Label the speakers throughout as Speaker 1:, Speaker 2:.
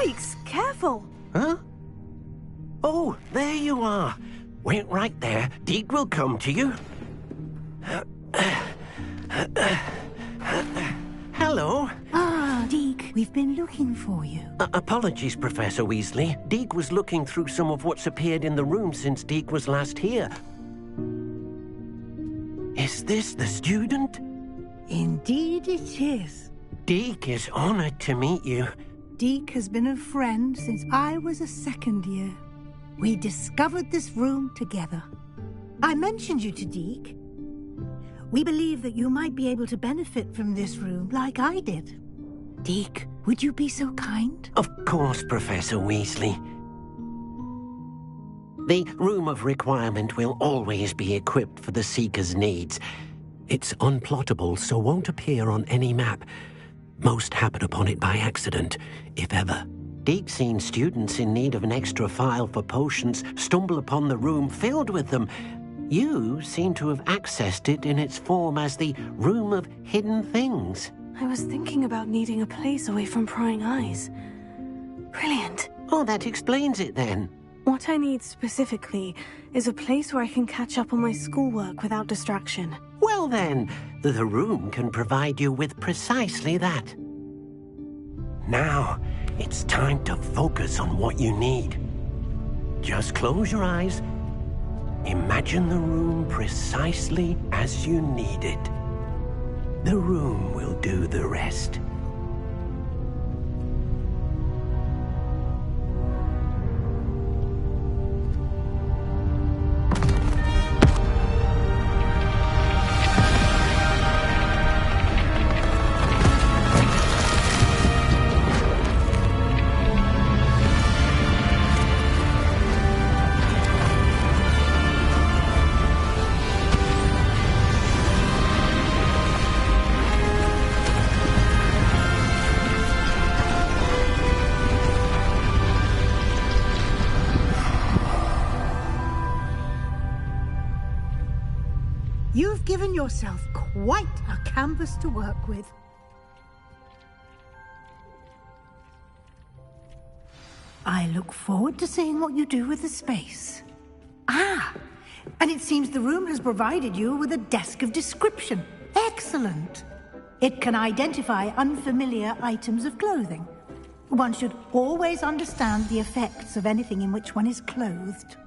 Speaker 1: Yikes! Careful!
Speaker 2: Huh? Oh, there you are. Wait right there. Deke will come to you. Hello.
Speaker 3: Ah, Deke, we've been looking for you.
Speaker 2: Apologies, Professor Weasley. Deke was looking through some of what's appeared in the room since Deke was last here. Is this the student?
Speaker 3: Indeed it is.
Speaker 2: Deke is honored to meet you.
Speaker 3: Deke has been a friend since I was a second year. We discovered this room together. I mentioned you to Deke. We believe that you might be able to benefit from this room like I did. Deke, would you be so kind?
Speaker 2: Of course, Professor Weasley. The Room of Requirement will always be equipped for the Seeker's needs. It's unplottable, so won't appear on any map. Most happen upon it by accident, if ever. Deke's seen students in need of an extra file for potions stumble upon the room filled with them. You seem to have accessed it in its form as the Room of Hidden Things.
Speaker 1: I was thinking about needing a place away from prying eyes. Brilliant.
Speaker 2: Oh, that explains it then.
Speaker 1: What I need specifically is a place where I can catch up on my schoolwork without distraction.
Speaker 2: Well then, the room can provide you with precisely that. Now, it's time to focus on what you need. Just close your eyes. Imagine the room precisely as you need it. The room will do the rest.
Speaker 3: You've given yourself quite a canvas to work with. I look forward to seeing what you do with the space. Ah, and it seems the room has provided you with a desk of description. Excellent. It can identify unfamiliar items of clothing. One should always understand the effects of anything in which one is clothed.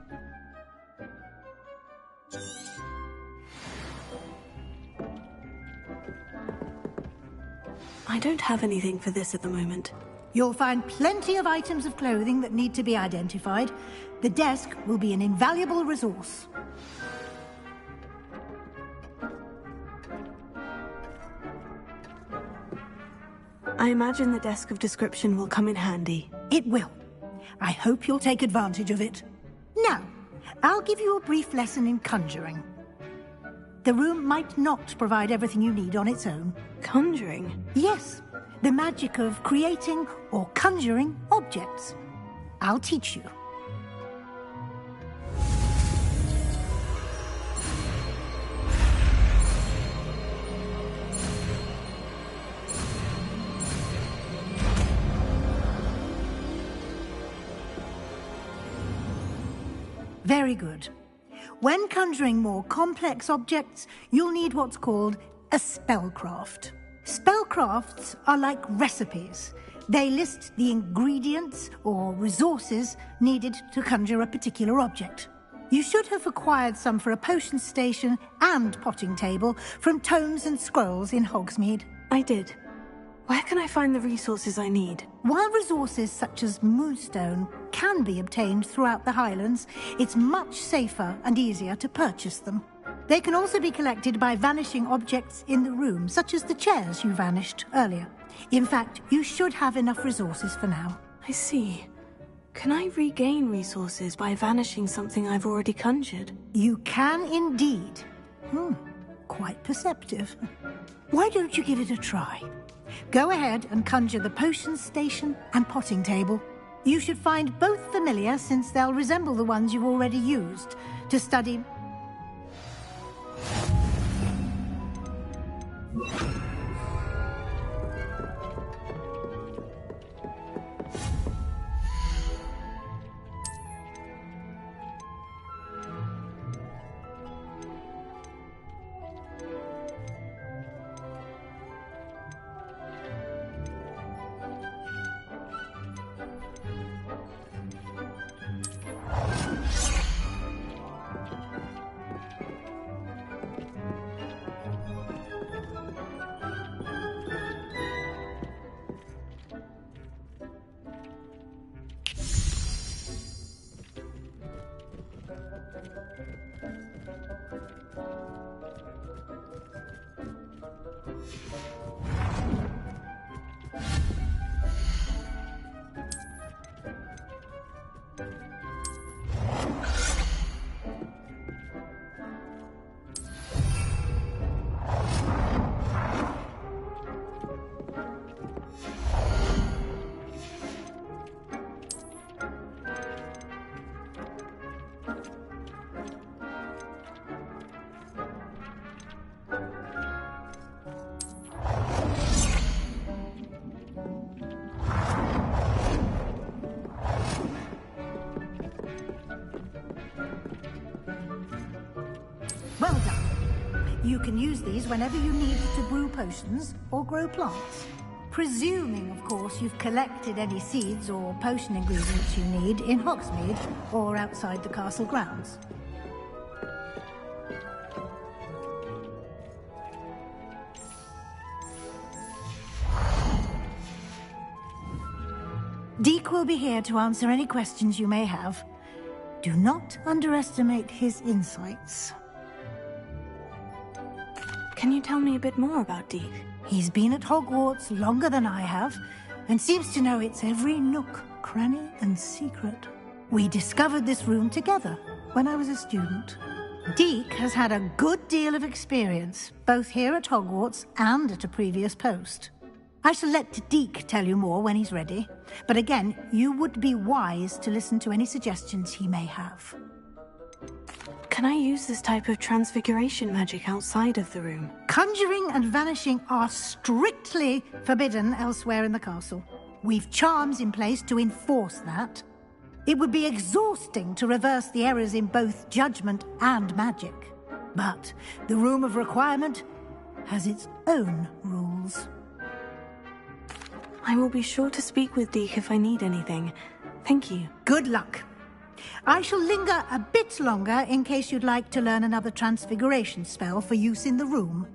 Speaker 1: I don't have anything for this at the moment.
Speaker 3: You'll find plenty of items of clothing that need to be identified. The desk will be an invaluable resource.
Speaker 1: I imagine the desk of description will come in handy.
Speaker 3: It will. I hope you'll take advantage of it. Now, I'll give you a brief lesson in conjuring. The room might not provide everything you need on its own.
Speaker 1: Conjuring?
Speaker 3: Yes, the magic of creating or conjuring objects. I'll teach you. Very good. When conjuring more complex objects, you'll need what's called a spellcraft. Spellcrafts are like recipes. They list the ingredients or resources needed to conjure a particular object. You should have acquired some for a potion station and potting table from tomes and scrolls in Hogsmeade.
Speaker 1: I did. Where can I find the resources I need?
Speaker 3: While resources such as moonstone can be obtained throughout the Highlands, it's much safer and easier to purchase them. They can also be collected by vanishing objects in the room, such as the chairs you vanished earlier. In fact, you should have enough resources for now.
Speaker 1: I see. Can I regain resources by vanishing something I've already conjured?
Speaker 3: You can indeed. Quite perceptive. Why don't you give it a try? Go ahead and conjure the potion station and potting table. You should find both familiar, since they'll resemble the ones you've already used to study. Well done. You can use these whenever you need to brew potions or grow plants. Presuming, of course, you've collected any seeds or potion ingredients you need in Hogsmeade or outside the castle grounds. Deek will be here to answer any questions you may have. Do not underestimate his insights.
Speaker 1: Can you tell me a bit more about Deek?
Speaker 3: He's been at Hogwarts longer than I have, and seems to know its every nook, cranny, and secret. We discovered this room together when I was a student. Deek has had a good deal of experience, both here at Hogwarts and at a previous post. I shall let Deek tell you more when he's ready, but again, you would be wise to listen to any suggestions he may have.
Speaker 1: Can I use this type of transfiguration magic outside of the room?
Speaker 3: Conjuring and vanishing are strictly forbidden elsewhere in the castle. We've charms in place to enforce that. It would be exhausting to reverse the errors in both judgment and magic. But the Room of Requirement has its own rules.
Speaker 1: I will be sure to speak with Deek if I need anything. Thank you.
Speaker 3: Good luck. I shall linger a bit longer in case you'd like to learn another transfiguration spell for use in the room.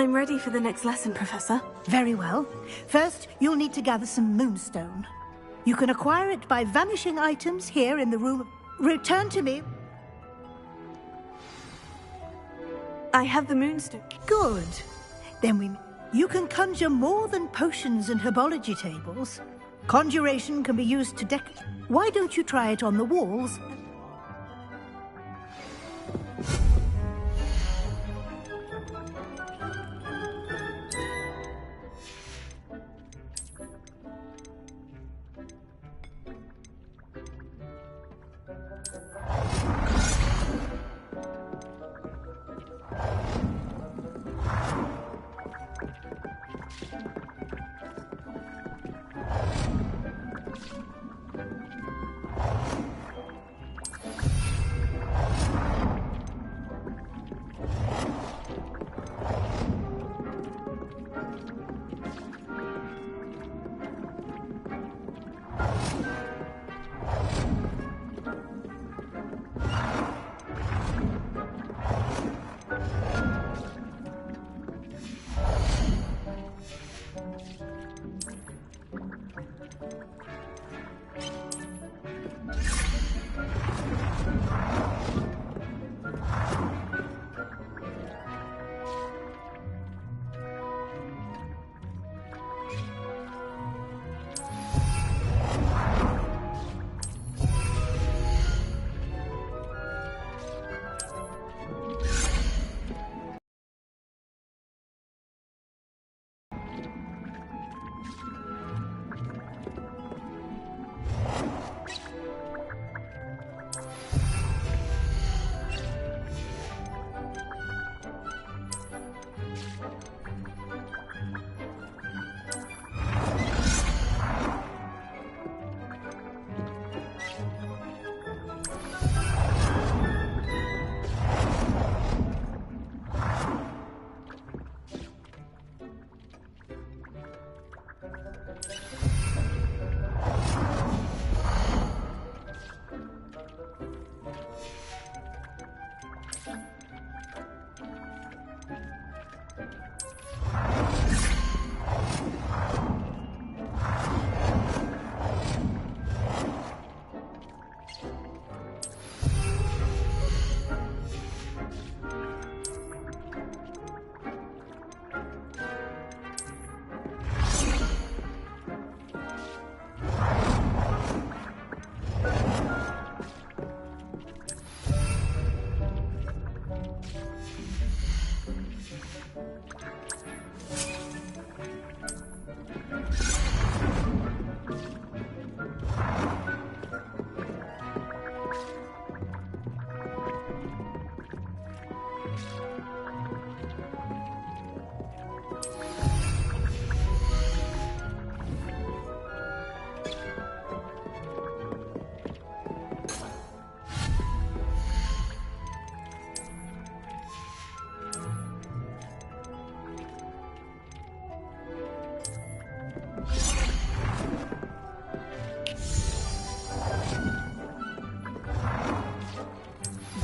Speaker 1: I'm ready for the next lesson, Professor.
Speaker 3: Very well. First, you'll need to gather some moonstone. You can acquire it by vanishing items here in the room. Return to me.
Speaker 1: I have the moonstone.
Speaker 3: Good. Then you can conjure more than potions and herbology tables. Conjuration can be used to Why don't you try it on the walls?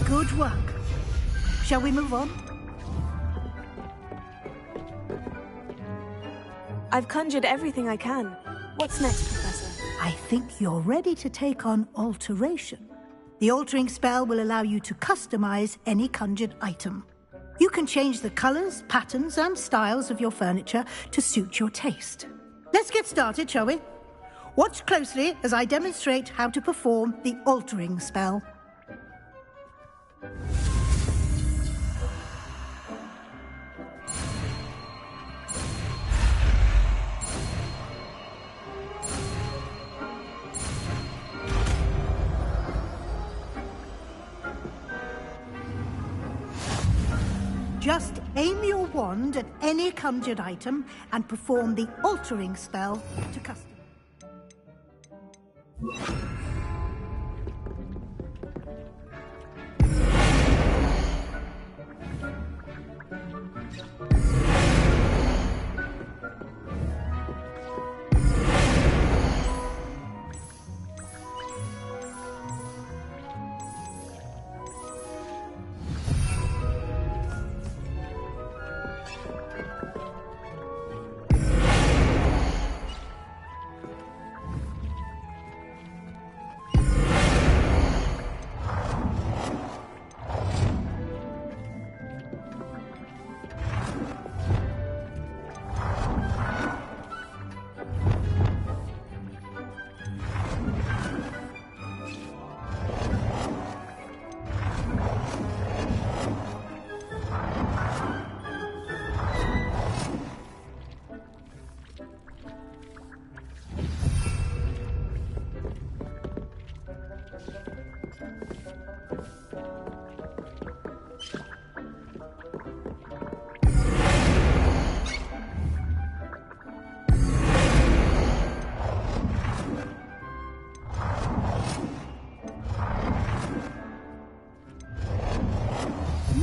Speaker 3: Good work. Shall we move on?
Speaker 1: I've conjured everything I can. What's next, Professor?
Speaker 3: I think you're ready to take on alteration. The altering spell will allow you to customize any conjured item. You can change the colors, patterns, and styles of your furniture to suit your taste. Let's get started, shall we? Watch closely as I demonstrate how to perform the altering spell. Just aim your wand at any conjured item and perform the altering spell to custom.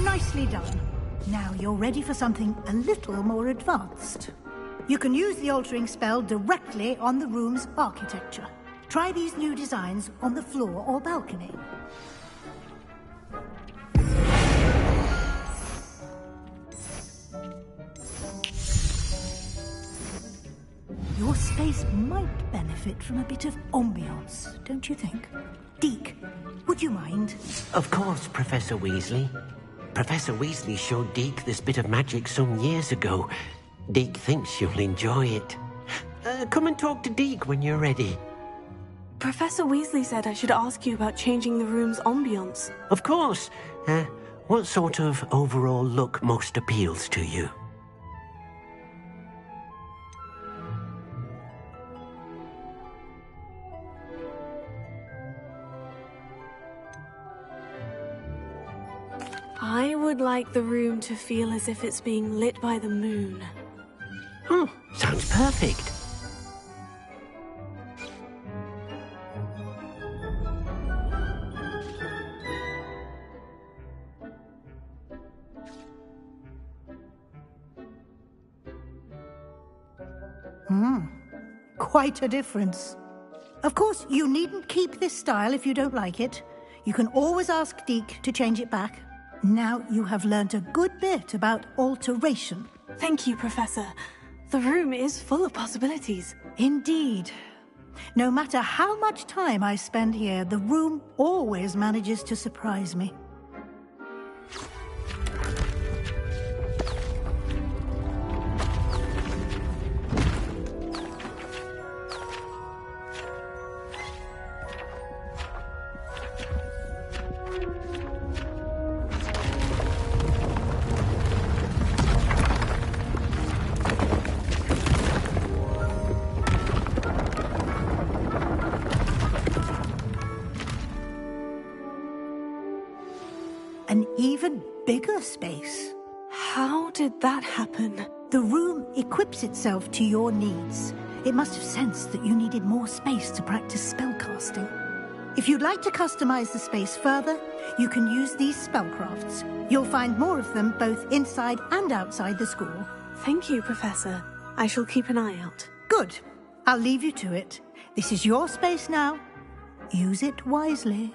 Speaker 3: Nicely done. Now you're ready for something a little more advanced. You can use the altering spell directly on the room's architecture. Try these new designs on the floor or balcony. Your space might benefit from a bit of ambiance, don't you think? Deke, would you mind?
Speaker 2: Of course, Professor Weasley. Professor Weasley showed Deke this bit of magic some years ago. Deke thinks you'll enjoy it. Come and talk to Deke when you're ready.
Speaker 1: Professor Weasley said I should ask you about changing the room's ambiance.
Speaker 2: Of course. What sort of overall look most appeals to you?
Speaker 1: I would like the room to feel as if it's being lit by the moon.
Speaker 2: Oh, sounds perfect.
Speaker 3: Quite a difference. Of course, you needn't keep this style if you don't like it. You can always ask Deke to change it back. Now you have learnt a good bit about alteration.
Speaker 1: Thank you, Professor. The room is full of possibilities.
Speaker 3: Indeed. No matter how much time I spend here, the room always manages to surprise me. an even bigger space.
Speaker 1: How did that happen?
Speaker 3: The room equips itself to your needs. It must have sensed that you needed more space to practice spellcasting. If you'd like to customize the space further, you can use these spellcrafts. You'll find more of them both inside and outside the school.
Speaker 1: Thank you, Professor. I shall keep an eye out.
Speaker 3: Good. I'll leave you to it. This is your space now. Use it wisely.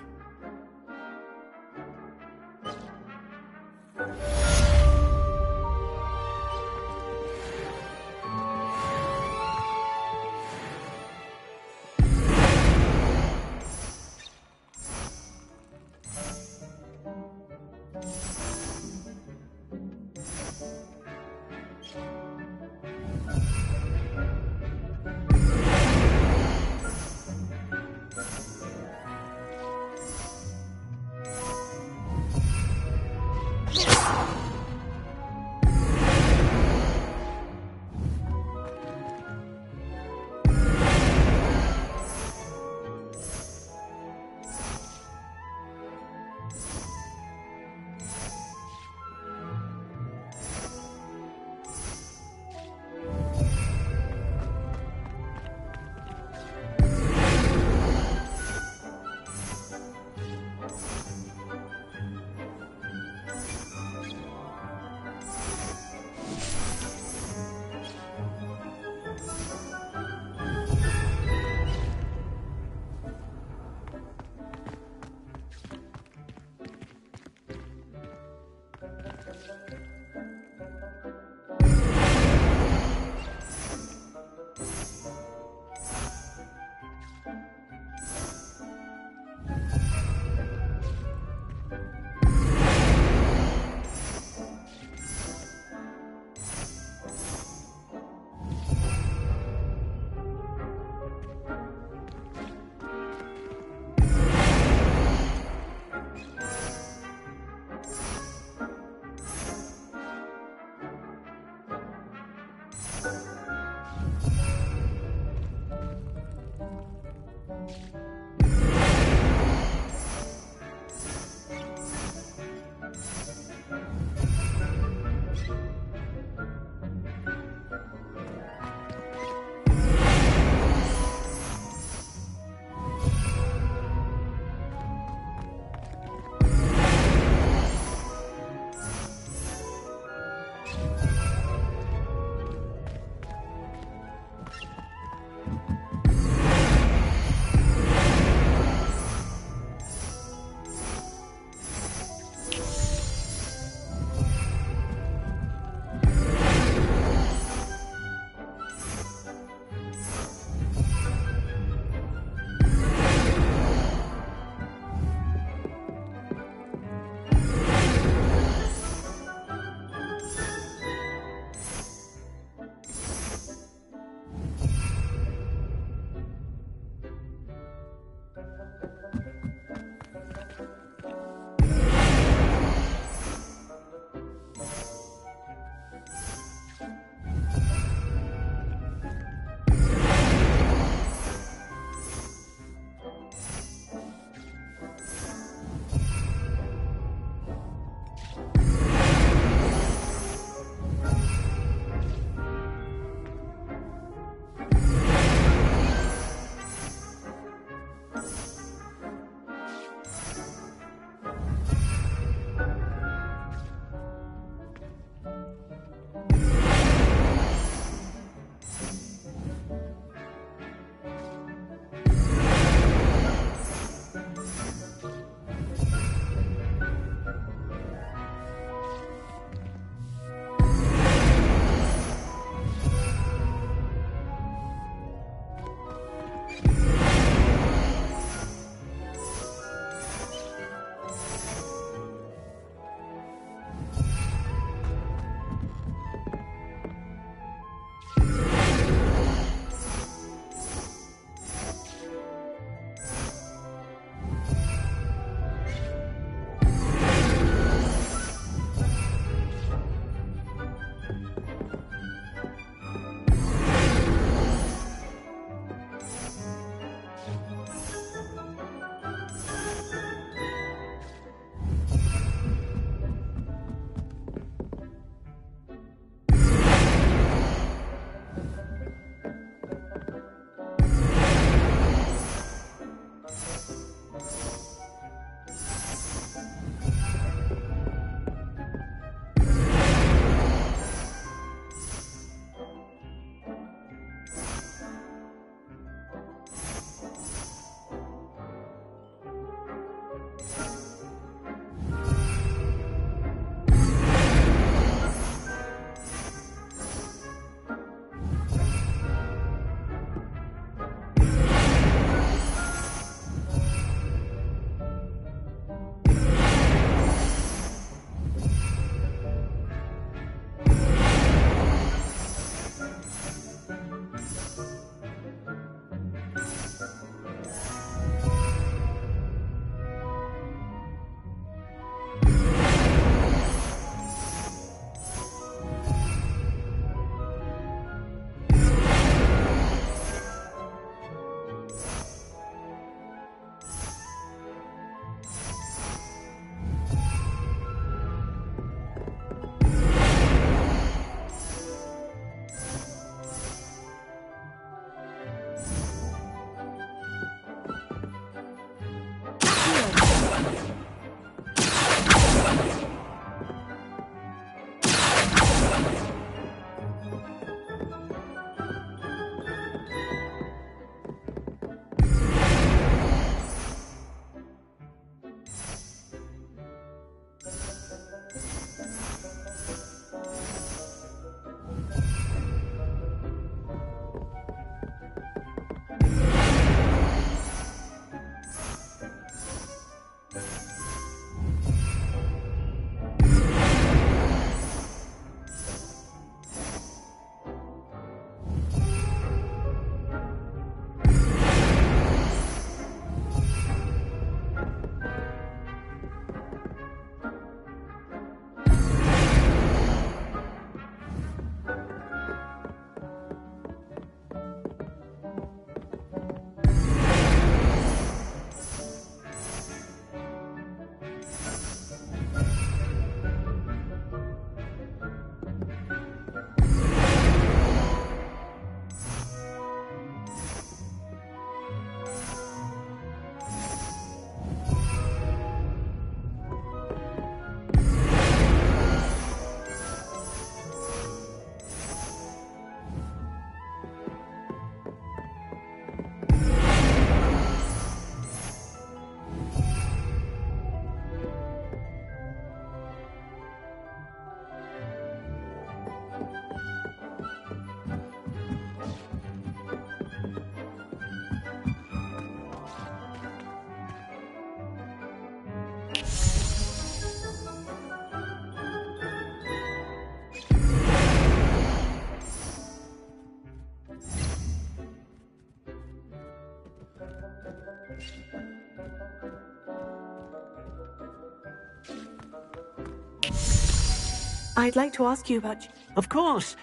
Speaker 1: I'd like to ask you about...
Speaker 2: Of course.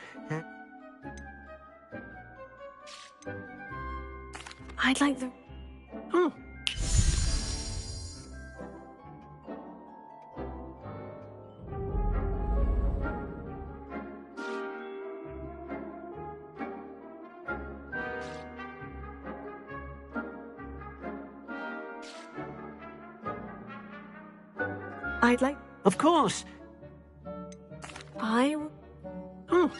Speaker 1: I'd like the...
Speaker 2: Oh.
Speaker 1: I'd like...
Speaker 2: Of course.
Speaker 1: I...
Speaker 2: Oh.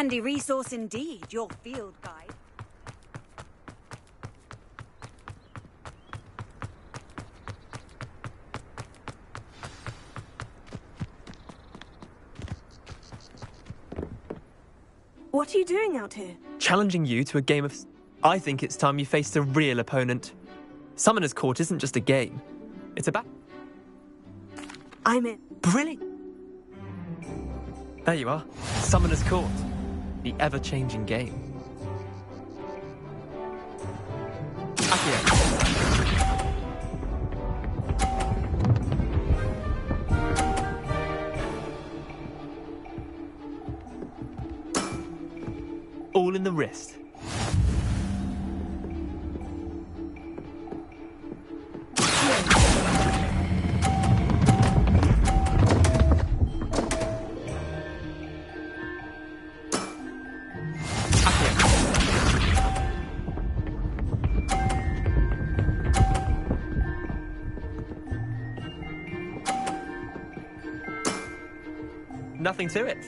Speaker 4: Handy resource indeed, your field guide.
Speaker 1: What are you doing out here?
Speaker 5: Challenging you to a game of... I think it's time you faced a real opponent. Summoner's Court isn't just a game. It's about...
Speaker 1: I'm in.
Speaker 5: Brilliant! There you are. Summoner's Court. The ever-changing game. Accio. All in the wrist. Nothing to it.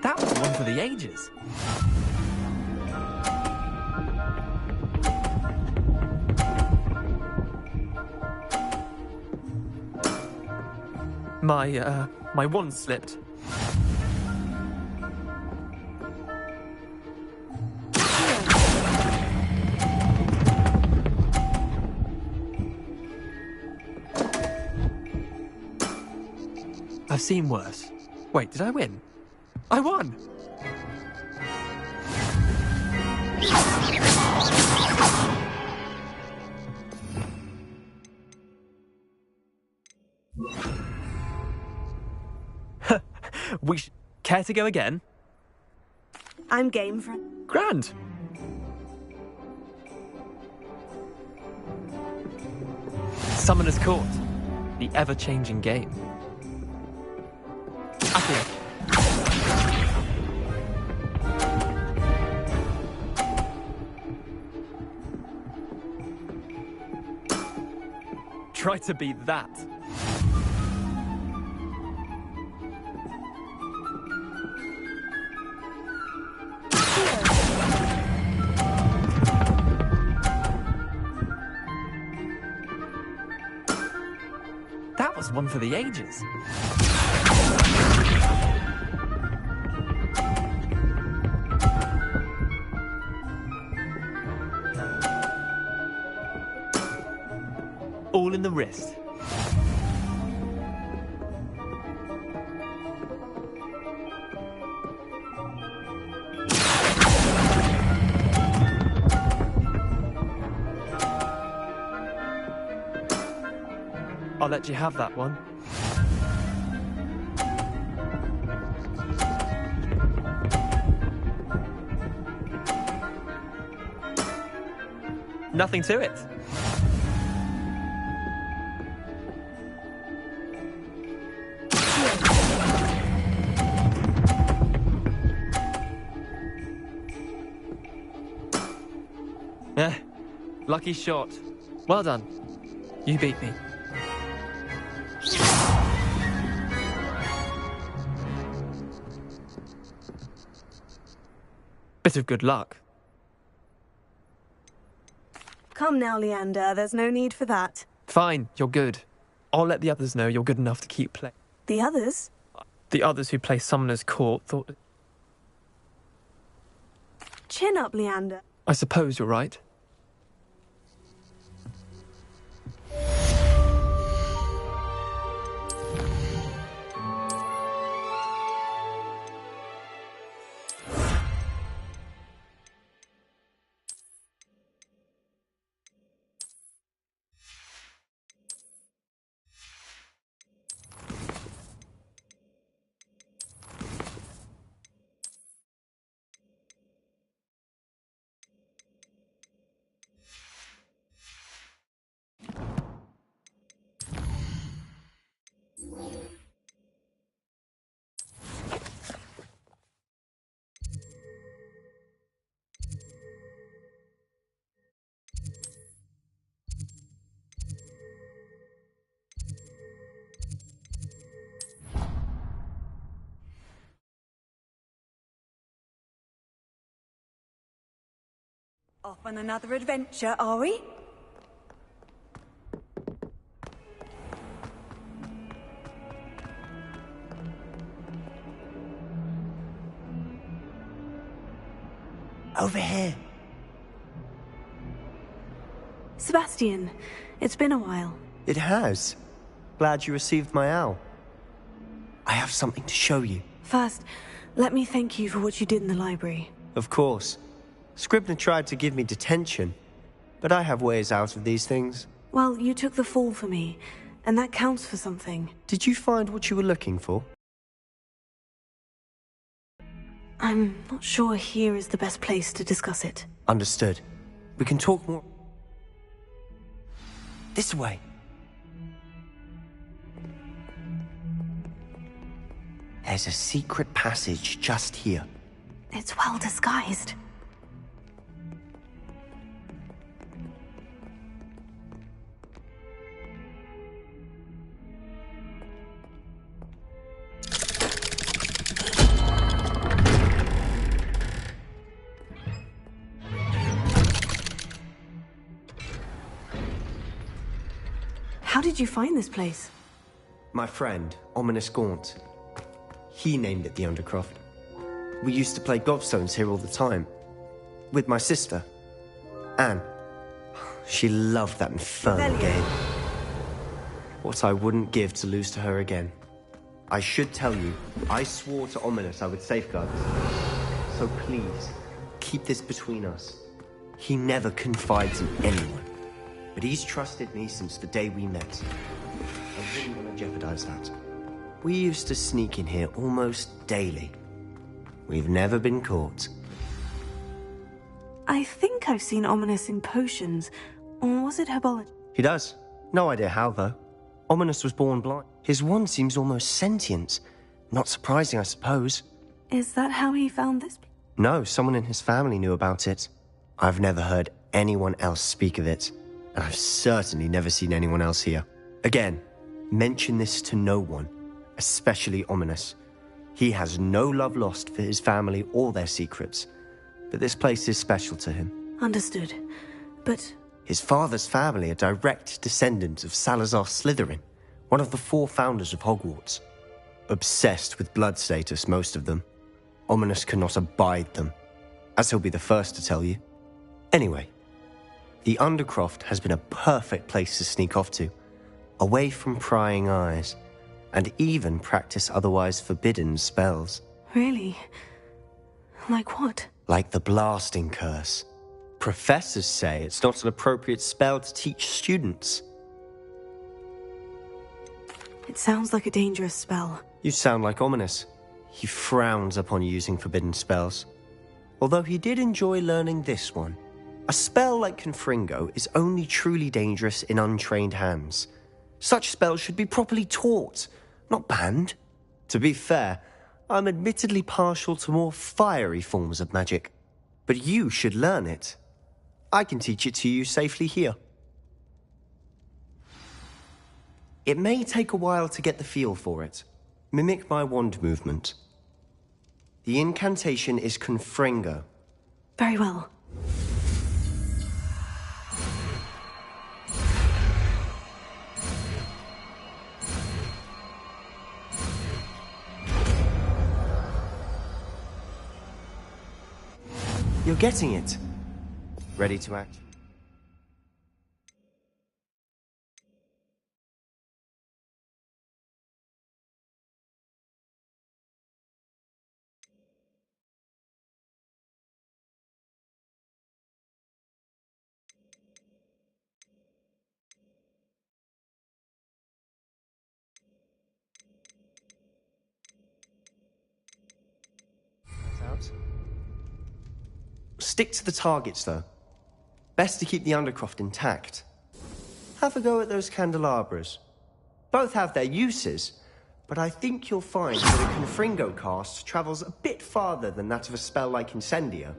Speaker 5: That was one for the ages. My wand slipped. I've seen worse. Wait, did I win? I won! Care to go again?
Speaker 1: I'm game for...
Speaker 5: Grand! Summoner's Court. The ever-changing game. Accio. Try to beat that. That was one for the ages. All in the wrist. I'll let you have that one. Nothing to it. Lucky shot. Well done. You beat me. Bit of good luck.
Speaker 1: Come now, Leander. There's no need for that.
Speaker 5: Fine, you're good. I'll let the others know you're good enough to keep playing.
Speaker 1: The others?
Speaker 5: The others who play Summoner's Court thought...
Speaker 1: Chin up, Leander.
Speaker 5: I suppose you're right.
Speaker 4: Off on another adventure, are we?
Speaker 6: Over here.
Speaker 1: Sebastian, it's been a while.
Speaker 6: It has. Glad you received my owl. I have something to show you.
Speaker 1: First, let me thank you for what you did in the library.
Speaker 6: Of course. Scribner tried to give me detention, but I have ways out of these things.
Speaker 1: Well, you took the fall for me, and that counts for something.
Speaker 6: Did you find what you were looking for?
Speaker 1: I'm not sure here is the best place to discuss it.
Speaker 6: Understood. We can talk more... This way. There's a secret passage just here.
Speaker 1: It's well disguised. How did you find this place?
Speaker 6: My friend, Ominous Gaunt. He named it the Undercroft. We used to play gobstones here all the time. With my sister, Anne. She loved that infernal game. What I wouldn't give to lose to her again. I should tell you, I swore to Ominous I would safeguard this. So please, keep this between us. He never confides in anyone. But he's trusted me since the day we met. I wouldn't want to jeopardize that. We used to sneak in here almost daily. We've never been caught.
Speaker 1: I think I've seen Ominous in potions. Or was it herbology?
Speaker 6: He does. No idea how, though. Ominous was born blind. His wand seems almost sentient. Not surprising, I suppose.
Speaker 1: Is that how he found this?
Speaker 6: No, someone in his family knew about it. I've never heard anyone else speak of it. And I've certainly never seen anyone else here. Again, mention this to no one, especially Ominous. He has no love lost for his family or their secrets, but this place is special to him.
Speaker 1: Understood. But...
Speaker 6: His father's family are direct descendants of Salazar Slytherin, one of the 4 founders of Hogwarts. Obsessed with blood status, most of them. Ominous cannot abide them, as he'll be the first to tell you. Anyway, the Undercroft has been a perfect place to sneak off to, away from prying eyes, and even practice otherwise forbidden spells.
Speaker 1: Really? Like what?
Speaker 6: Like the blasting curse. Professors say it's not an appropriate spell to teach students.
Speaker 1: It sounds like a dangerous spell.
Speaker 6: You sound like Ominous. He frowns upon using forbidden spells. Although he did enjoy learning this one. A spell like Confringo is only truly dangerous in untrained hands. Such spells should be properly taught, not banned. To be fair, I'm admittedly partial to more fiery forms of magic. But you should learn it. I can teach it to you safely here. It may take a while to get the feel for it. Mimic my wand movement. The incantation is Confringo.
Speaker 1: Very well.
Speaker 6: You're getting it. Ready to act? Out. Stick to the targets, though. Best to keep the Undercroft intact. Have a go at those candelabras. Both have their uses, but I think you'll find that a Confringo cast travels a bit farther than that of a spell like Incendio.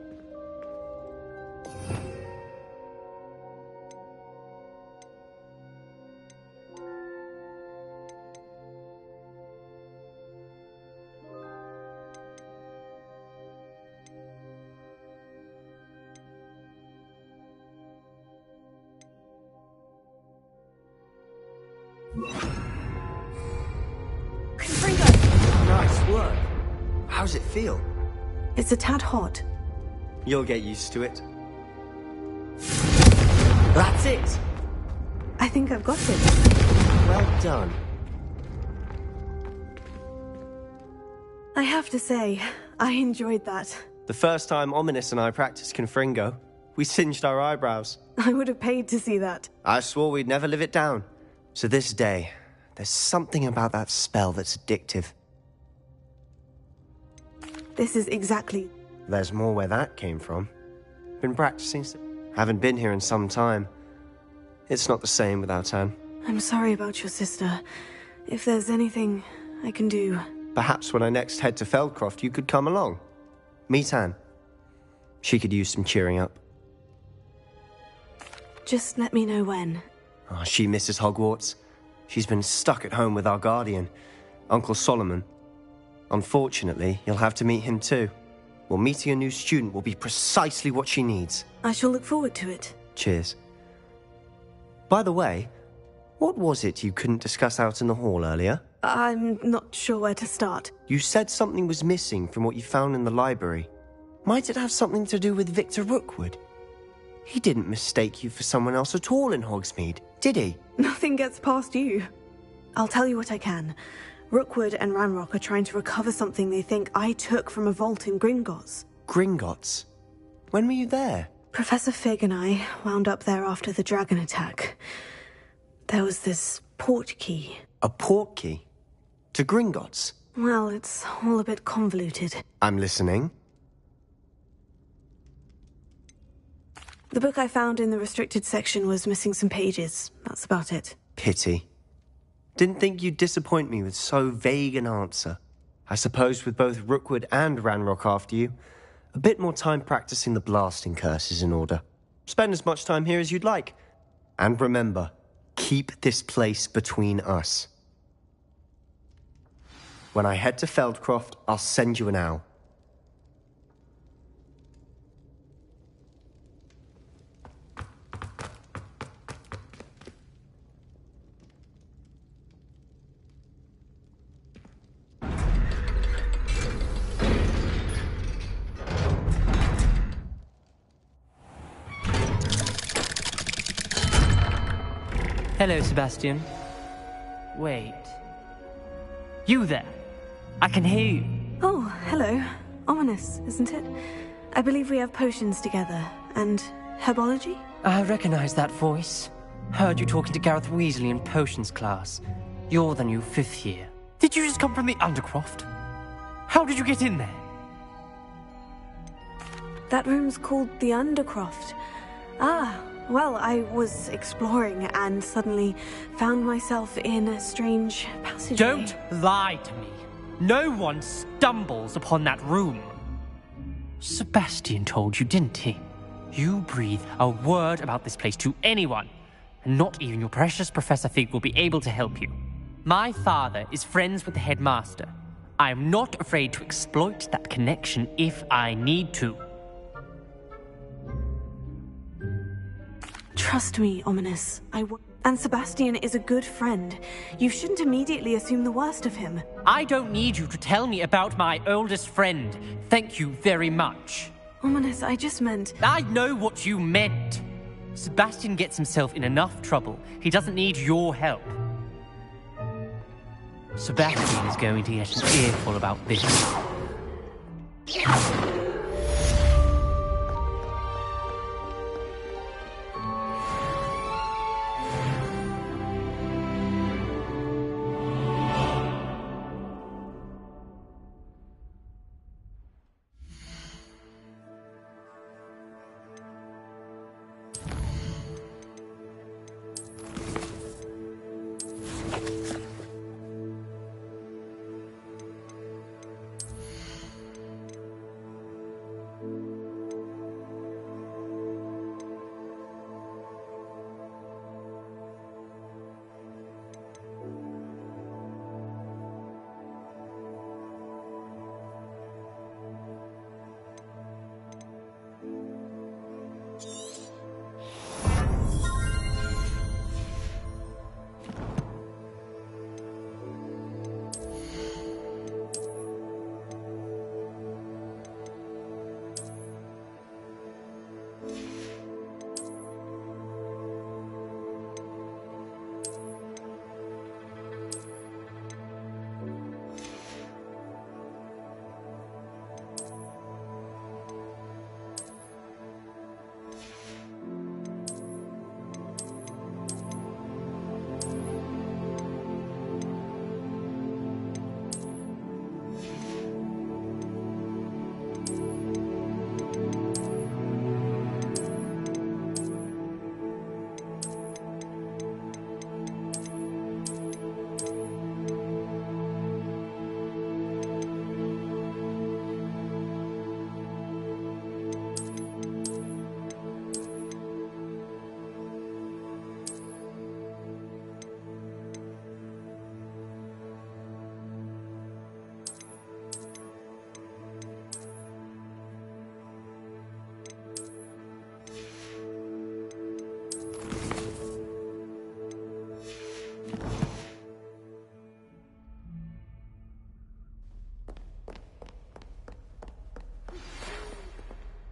Speaker 4: Confringo!
Speaker 6: Nice work. How's it feel?
Speaker 1: It's a tad hot.
Speaker 6: You'll get used to it. That's it!
Speaker 1: I think I've got it.
Speaker 6: Well done.
Speaker 1: I have to say, I enjoyed that.
Speaker 6: The first time Ominous and I practiced Confringo, we singed our eyebrows.
Speaker 1: I would have paid to see that.
Speaker 6: I swore we'd never live it down. So this day, there's something about that spell that's addictive.
Speaker 1: This is exactly...
Speaker 6: There's more where that came from. Been practicing. Haven't been here in some time. It's not the same without Anne.
Speaker 1: I'm sorry about your sister. If there's anything I can do...
Speaker 6: Perhaps when I next head to Feldcroft, you could come along. Meet Anne. She could use some cheering up.
Speaker 1: Just let me know when.
Speaker 6: Oh, she misses Hogwarts. She's been stuck at home with our guardian, Uncle Solomon. Unfortunately, you'll have to meet him too. Well, meeting a new student will be precisely what she needs.
Speaker 1: I shall look forward to it.
Speaker 6: Cheers. By the way, what was it you couldn't discuss out in the hall earlier?
Speaker 1: I'm not sure where to start.
Speaker 6: You said something was missing from what you found in the library. Might it have something to do with Victor Rookwood? He didn't mistake you for someone else at all in Hogsmeade, did he?
Speaker 1: Nothing gets past you. I'll tell you what I can. Rookwood and Ranrock are trying to recover something they think I took from a vault in Gringotts.
Speaker 6: Gringotts? When were you there?
Speaker 1: Professor Fig and I wound up there after the dragon attack. There was this port key.
Speaker 6: A port key? To Gringotts?
Speaker 1: Well, it's all a bit convoluted.
Speaker 6: I'm listening.
Speaker 1: The book I found in the restricted section was missing some pages. That's about it.
Speaker 6: Pity. Didn't think you'd disappoint me with so vague an answer. I suppose with both Rookwood and Ranrock after you, a bit more time practicing the blasting curse is in order. Spend as much time here as you'd like. And remember, keep this place between us. When I head to Feldcroft, I'll send you an owl.
Speaker 7: Hello, Sebastian. Wait. You there? I can hear you.
Speaker 1: Oh, hello. Ominous, isn't it? I believe we have potions together. And herbology?
Speaker 7: I recognize that voice. Heard you talking to Gareth Weasley in potions class. You're the new 5th year. Did you just come from the Undercroft? How did you get in there?
Speaker 1: That room's called the Undercroft. Ah, well, I was exploring and suddenly found myself in a strange passageway.
Speaker 7: Don't lie to me. No one stumbles upon that room. Sebastian told you, didn't he? You breathe a word about this place to anyone, and not even your precious Professor Fig will be able to help you. My father is friends with the headmaster. I am not afraid to exploit that connection if I need to.
Speaker 1: Trust me, Ominous. And Sebastian is a good friend. You shouldn't immediately assume the worst of him.
Speaker 7: I don't need you to tell me about my oldest friend. Thank you very much.
Speaker 1: Ominous, I just meant...
Speaker 7: I know what you meant. Sebastian gets himself in enough trouble. He doesn't need your help. Sebastian is going to get an earful about this.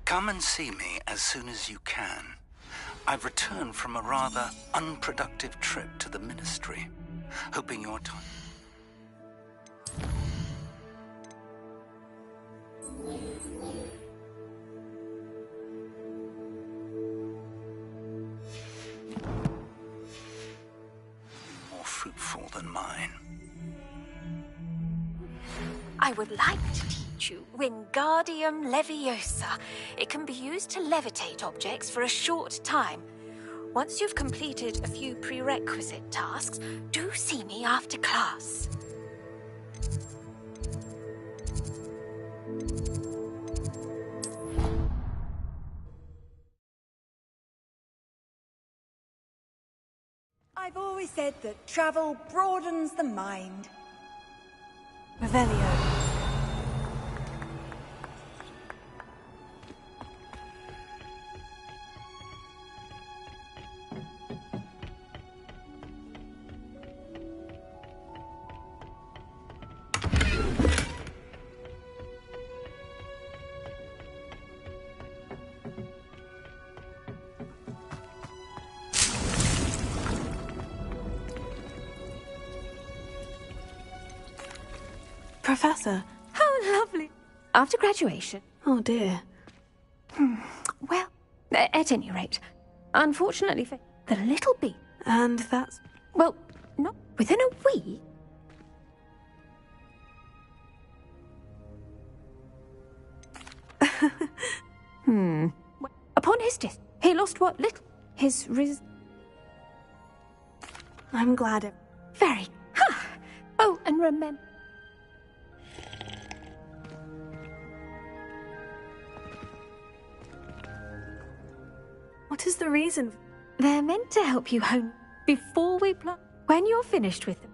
Speaker 8: Come and see me as soon as you can. I've returned from a rather unproductive trip to the Ministry, hoping your time... more fruitful than mine.
Speaker 9: I would like to teach you Wingardium Leviosa. It can be used to levitate objects for a short time. Once you've completed a few prerequisite tasks, do see me after class.
Speaker 4: I've always said that travel broadens the mind.
Speaker 1: Revelio. Professor.
Speaker 9: How lovely. After graduation.
Speaker 1: Oh dear.
Speaker 9: Well, at any rate, unfortunately for the little bee.
Speaker 1: And that's...
Speaker 9: Well, not within a week. Upon his death, he lost what little his
Speaker 1: I'm glad it...
Speaker 9: Very. Ha! Oh, and remember.
Speaker 1: What is the reason?
Speaker 9: They're meant to help you home before we plot. When you're finished with them.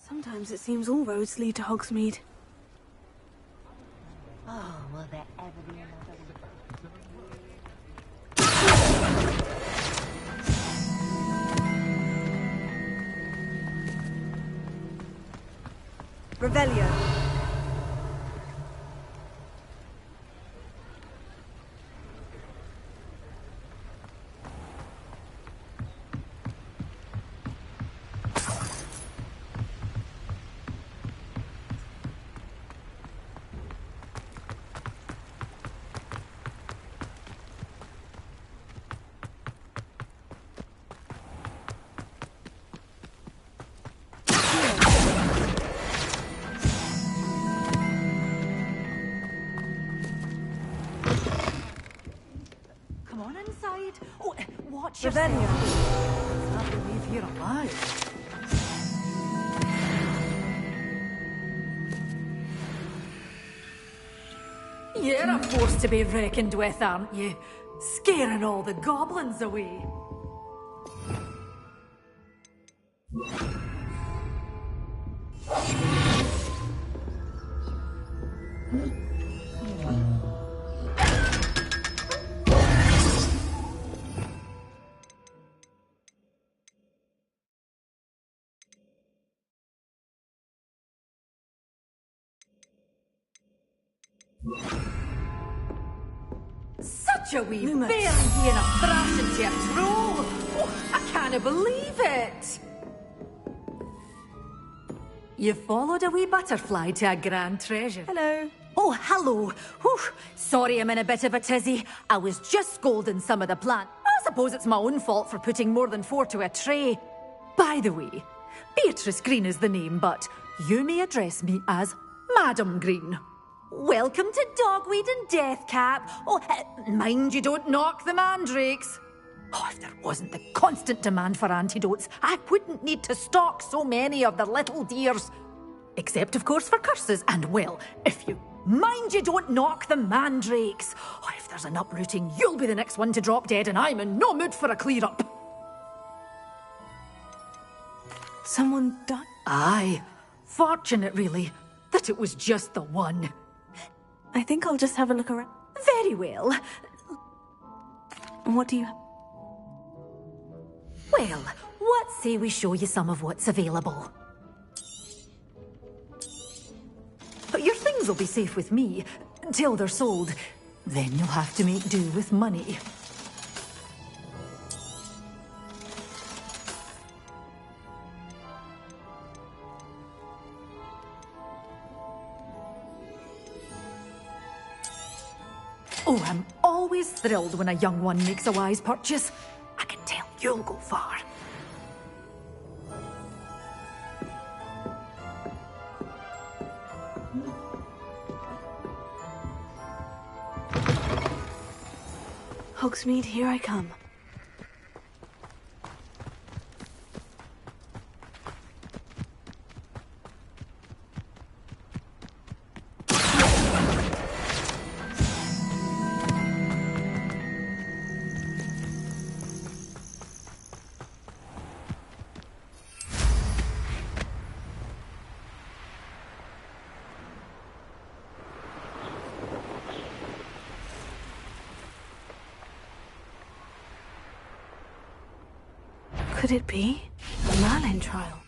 Speaker 1: Sometimes it seems all roads lead to Hogsmeade.
Speaker 10: Oh, will there ever be another?
Speaker 1: Revelio.
Speaker 10: Come on inside. Oh, watch
Speaker 1: Revelio.
Speaker 10: yourself. I can't believe you're alive. You're a force to be reckoned with, aren't you? Scaring all the goblins away. Such a wee
Speaker 1: Lumos.
Speaker 10: bairn being a thrash into a troll! Oh, I can't believe it! You followed a wee butterfly to a grand treasure.
Speaker 1: Hello.
Speaker 10: Oh, hello. Whew. Sorry I'm in a bit of a tizzy. I was just scolding some of the plant. I suppose it's my own fault for putting more than 4 to a tray. By the way, Beatrice Green is the name, but you may address me as Madam Green. Welcome to Dogweed and Deathcap. Oh, mind you don't knock the mandrakes. Oh, if there wasn't the constant demand for antidotes, I wouldn't need to stock so many of the little dears. Except, of course, for curses. And, well, if you mind you don't knock the mandrakes. Oh, if there's an uprooting, you'll be the next one to drop dead, and I'm in no mood for a clear-up.
Speaker 1: Someone died?
Speaker 10: Aye. Fortunate, really, that it was just the one.
Speaker 1: I think I'll just have a look around.
Speaker 10: Very well.
Speaker 1: What do you have?
Speaker 10: Well, what say we show you some of what's available? But your things will be safe with me, till they're sold. Then you'll have to make do with money. Oh, I'm always thrilled when a young one makes a wise purchase. I can tell you'll go far.
Speaker 1: Hogsmeade, here I come. Could it be? The Merlin trial.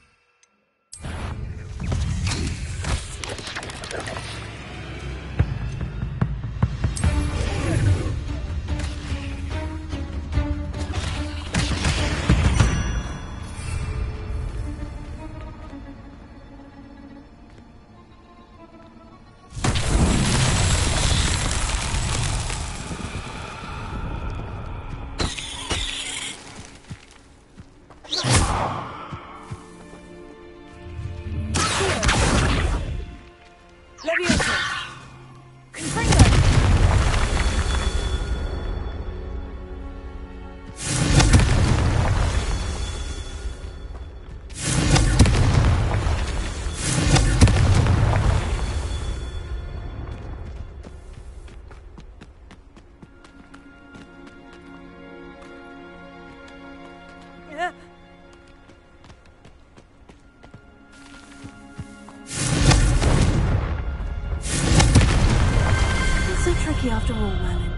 Speaker 1: after all, Merlin.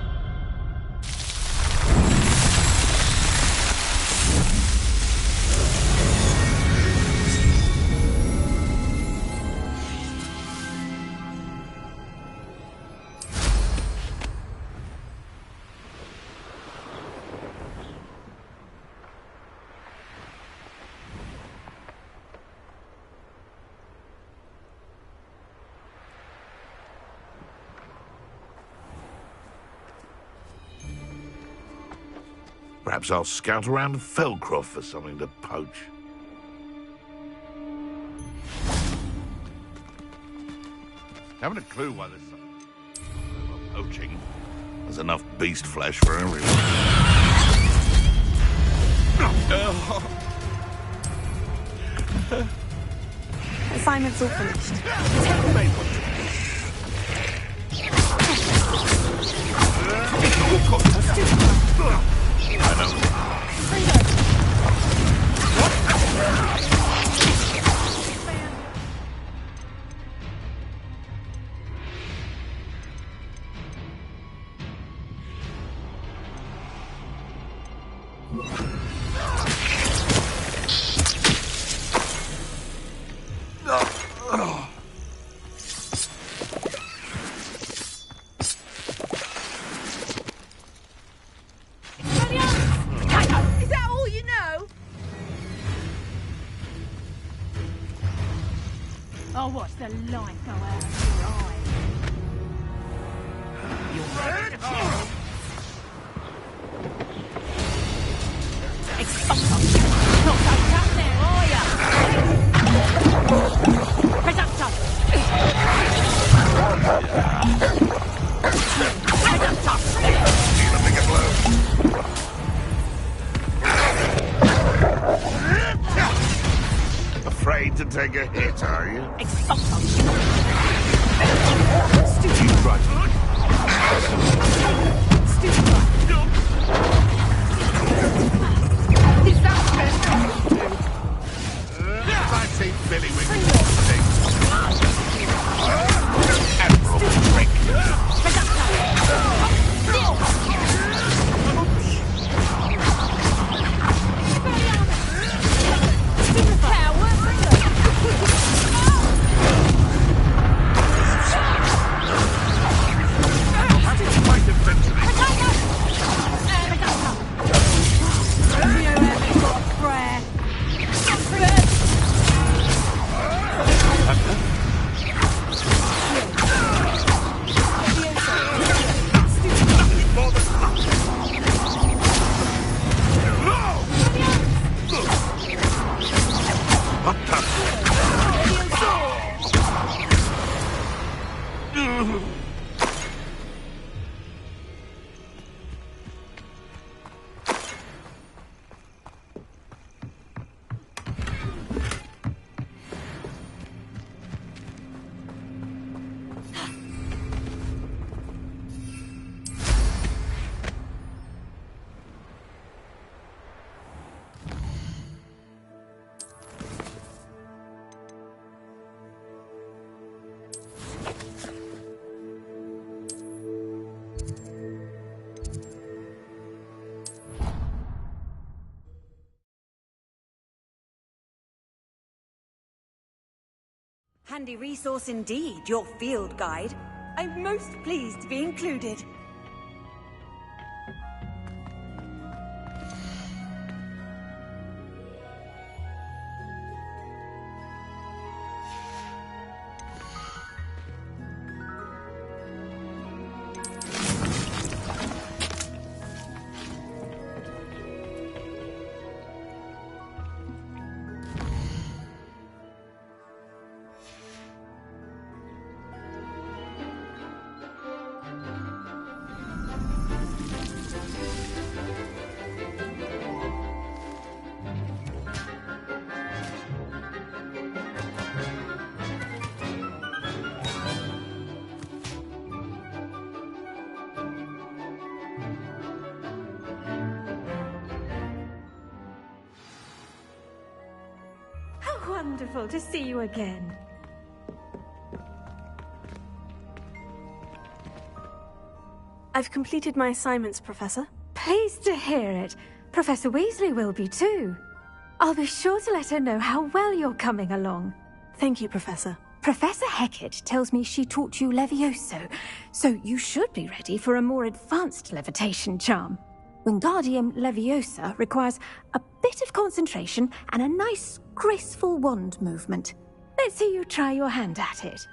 Speaker 11: Perhaps I'll scout around Felcroft for something to poach. Haven't a clue why there's something poaching. There's enough beast flesh for everyone.
Speaker 1: Assignment's all finished.
Speaker 11: I know.
Speaker 10: I'll watch the light go out of your eyes. You're ready? Expulso! Not so tough now, are ya? Presupto!
Speaker 11: Need a bigger blow. Afraid to take a hit, are you?
Speaker 10: Expulso!
Speaker 11: Stupid right.
Speaker 10: Stupid right. Is that
Speaker 11: Fancy Billy with admirable trick.
Speaker 4: Handy resource indeed, your field guide. I'm most pleased to be included.
Speaker 9: Wonderful to see you again.
Speaker 1: I've completed my assignments, Professor.
Speaker 9: Pleased to hear it. Professor Weasley will be too. I'll be sure to let her know how well you're coming along.
Speaker 1: Thank you, Professor.
Speaker 9: Professor Hecat tells me she taught you Levioso, so you should be ready for a more advanced levitation charm. Wingardium Leviosa requires a bit of concentration and a nice, graceful wand movement. Let's see you try your hand at it.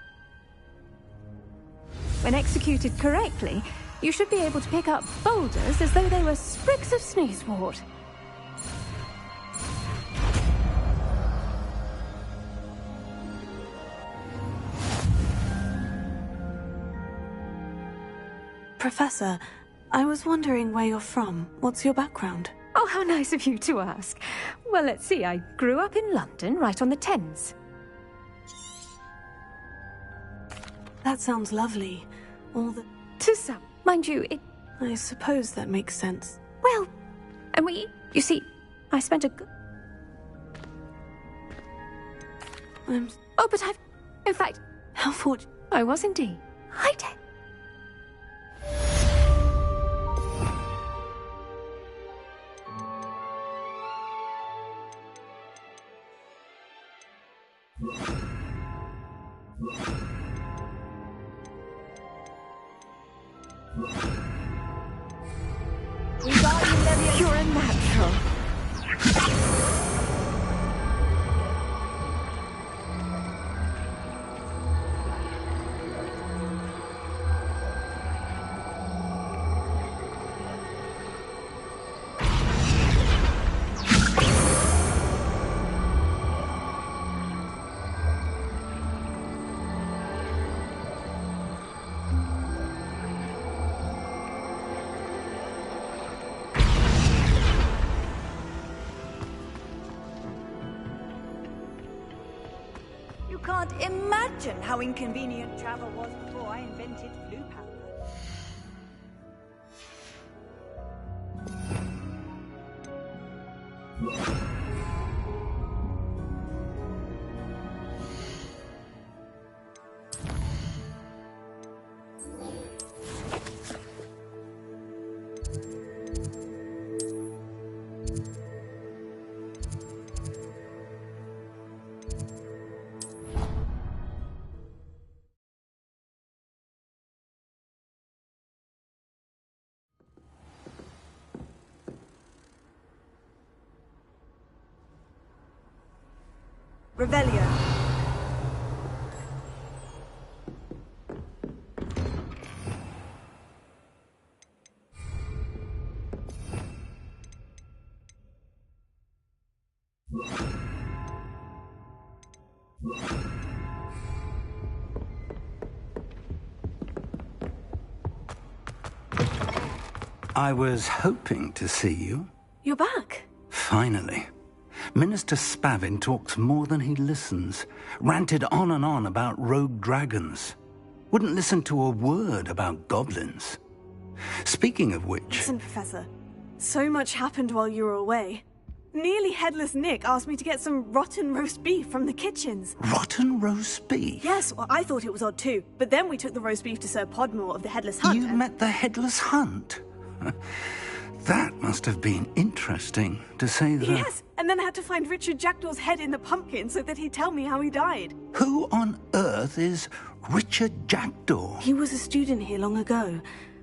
Speaker 9: When executed correctly, you should be able to pick up boulders as though they were sprigs of sneezewort.
Speaker 1: Professor, I was wondering where you're from. What's your background?
Speaker 9: Oh, how nice of you to ask. Well, let's see. I grew up in London, right on the Thames.
Speaker 1: That sounds lovely. All the...
Speaker 9: To some. Mind you, it...
Speaker 1: I suppose that makes sense.
Speaker 9: Well, and you see, I spent a... Oh, but I've... In fact...
Speaker 1: How fortunate...
Speaker 9: I was indeed. I did. You're a natural.
Speaker 4: Can't imagine how inconvenient travel was before I invented blue powder. Revelio.
Speaker 8: I was hoping to see you.
Speaker 1: You're back.
Speaker 8: Finally. Minister Spavin talks more than he listens. Ranted on and on about rogue dragons. Wouldn't listen to a word about goblins. Speaking of which...
Speaker 1: Listen, Professor. So much happened while you were away. Nearly Headless Nick asked me to get some rotten roast beef from the kitchens.
Speaker 8: Rotten roast beef?
Speaker 1: Yes, well, I thought it was odd too. But then we took the roast beef to Sir Podmore of the Headless Hunt.
Speaker 8: You met the Headless Hunt? That must have been interesting, to say the...
Speaker 1: Yes, and then I had to find Richard Jackdaw's head in the pumpkin so that he'd tell me how he died.
Speaker 8: Who on earth is Richard Jackdaw?
Speaker 1: He was a student here long ago.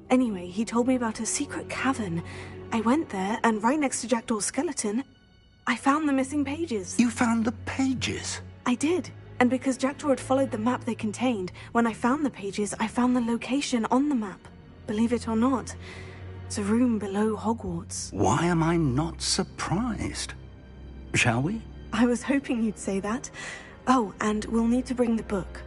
Speaker 1: Anyway, he told me about a secret cavern. I went there, and right next to Jackdaw's skeleton, I found the missing pages.
Speaker 8: You found the pages?
Speaker 1: I did. And because Jackdaw had followed the map they contained, when I found the pages, I found the location on the map. Believe it or not, it's a room below Hogwarts.
Speaker 8: Why am I not surprised? Shall we?
Speaker 1: I was hoping you'd say that. Oh, and we'll need to bring the book.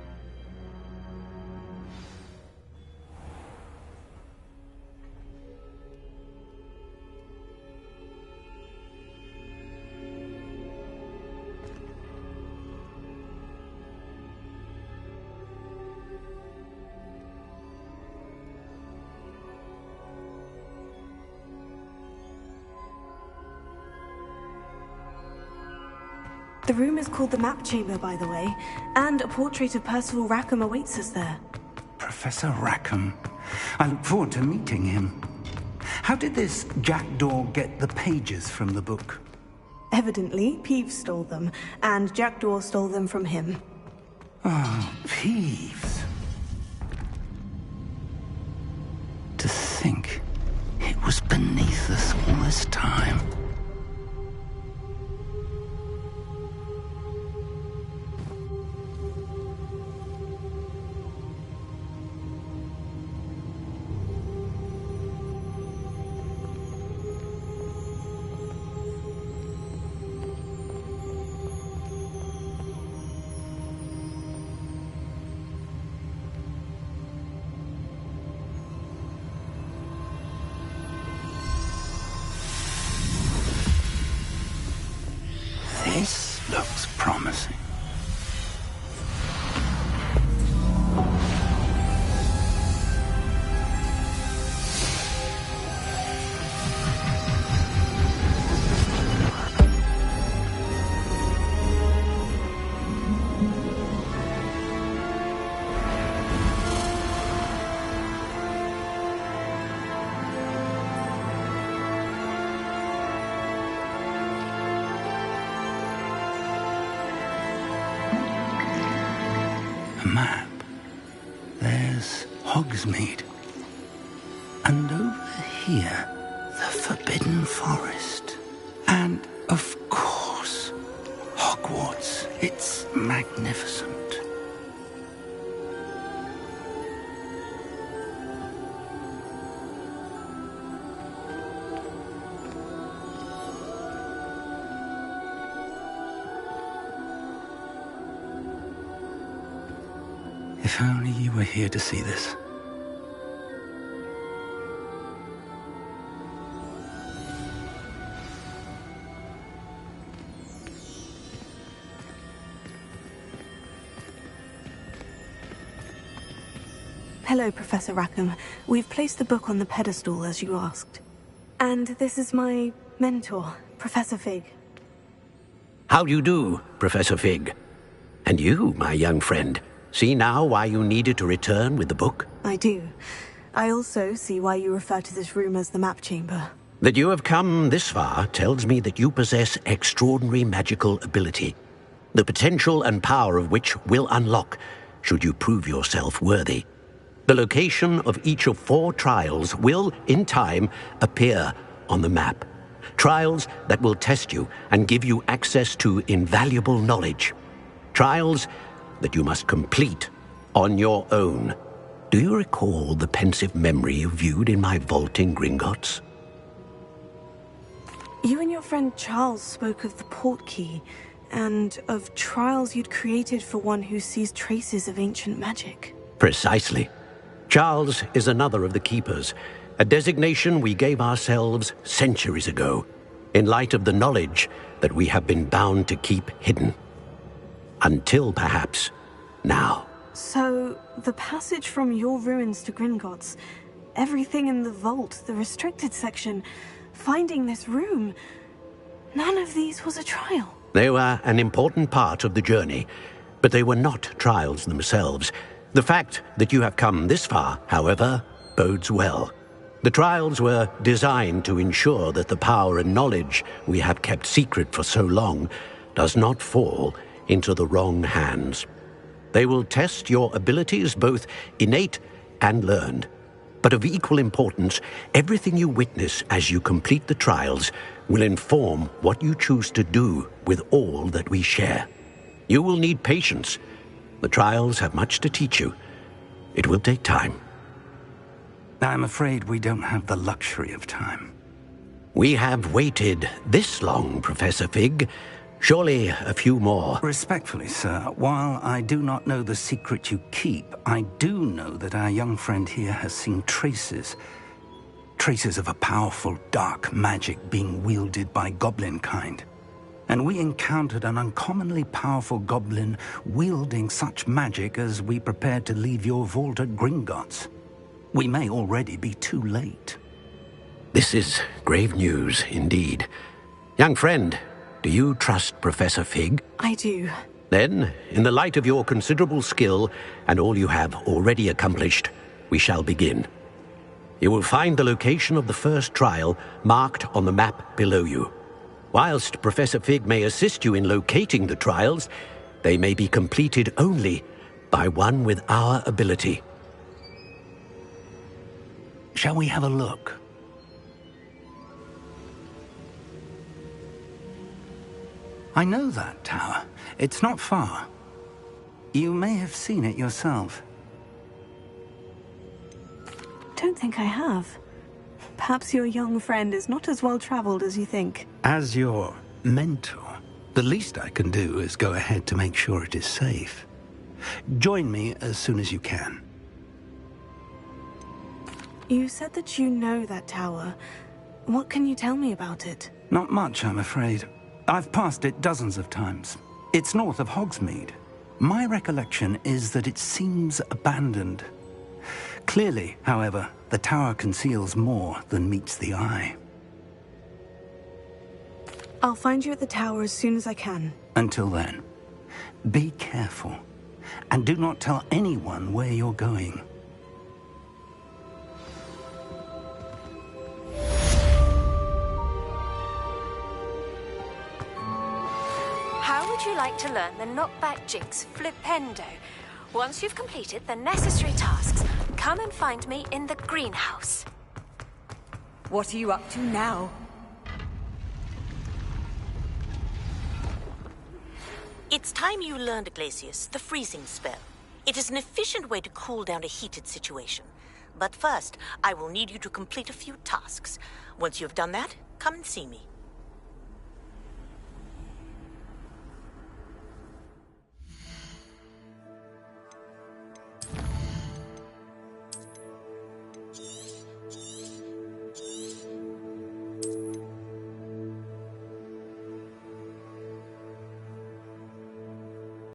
Speaker 1: The room is called the Map Chamber, by the way, and a portrait of Percival Rackham awaits us there.
Speaker 8: Professor Rackham. I look forward to meeting him. How did this jackdaw get the pages from the book?
Speaker 1: Evidently, Peeves stole them, and Jackdaw stole them from him.
Speaker 8: Oh, Peeves. To think it was beneath us all this time. This looks promising. Map. There's Hogsmeade. And over here, the Forbidden Forest. And, of course, Hogwarts. It's magnificent. If only you were here to see this.
Speaker 1: Hello, Professor Rackham. We've placed the book on the pedestal as you asked. And this is my mentor, Professor Fig.
Speaker 2: How do you do, Professor Fig? And you, my young friend, see now why you needed to return with the book?
Speaker 1: I do. I also see why you refer to this room as the map chamber.
Speaker 2: That you have come this far tells me that you possess extraordinary magical ability, the potential and power of which will unlock should you prove yourself worthy. The location of each of 4 trials will, in time, appear on the map. Trials that will test you and give you access to invaluable knowledge. Trials that you must complete on your own. Do you recall the pensive memory you viewed in my vault in Gringotts?
Speaker 1: You and your friend Charles spoke of the portkey, and of trials you'd created for one who sees traces of ancient magic.
Speaker 2: Precisely. Charles is another of the Keepers, a designation we gave ourselves centuries ago, in light of the knowledge that we have been bound to keep hidden. Until, perhaps, now.
Speaker 1: So, the passage from your ruins to Gringotts, everything in the vault, the restricted section, finding this room, none of these was a trial.
Speaker 2: They were an important part of the journey, but they were not trials themselves. The fact that you have come this far, however, bodes well. The trials were designed to ensure that the power and knowledge we have kept secret for so long does not fall into the wrong hands. They will test your abilities, both innate and learned. But of equal importance, everything you witness as you complete the trials will inform what you choose to do with all that we share. You will need patience. The trials have much to teach you. It will take time.
Speaker 8: I'm afraid we don't have the luxury of time.
Speaker 2: We have waited this long, Professor Fig. Surely a few more.
Speaker 8: Respectfully, sir, while I do not know the secret you keep, I do know that our young friend here has seen traces of a powerful dark magic being wielded by goblin kind. And we encountered an uncommonly powerful goblin wielding such magic as we prepared to leave your vault at Gringotts. We may already be too late.
Speaker 2: This is grave news indeed. Young friend, do you trust Professor Fig?
Speaker 1: I do.
Speaker 2: Then, in the light of your considerable skill and all you have already accomplished, we shall begin. You will find the location of the first trial marked on the map below you. Whilst Professor Fig may assist you in locating the trials, they may be completed only by one with our ability.
Speaker 8: Shall we have a look? I know that tower. It's not far. You may have seen it yourself.
Speaker 1: Don't think I have. Perhaps your young friend is not as well traveled as you think.
Speaker 8: As your mentor, the least I can do is go ahead to make sure it is safe. Join me as soon as you can.
Speaker 1: You said that you know that tower. What can you tell me about it?
Speaker 8: Not much, I'm afraid. I've passed it dozens of times. It's north of Hogsmeade. My recollection is that it seems abandoned. Clearly, however, the tower conceals more than meets the eye.
Speaker 1: I'll find you at the tower as soon as I can.
Speaker 8: Until then, be careful, and do not tell anyone where you're going.
Speaker 9: How would you like to learn the knockback jigs flipendo? Once you've completed the necessary tasks, come and find me in the greenhouse.
Speaker 4: What are you up to now?
Speaker 12: It's time you learned, Glacius, the freezing spell. It is an efficient way to cool down a heated situation. But first, I will need you to complete a few tasks. Once you have done that, come and see me.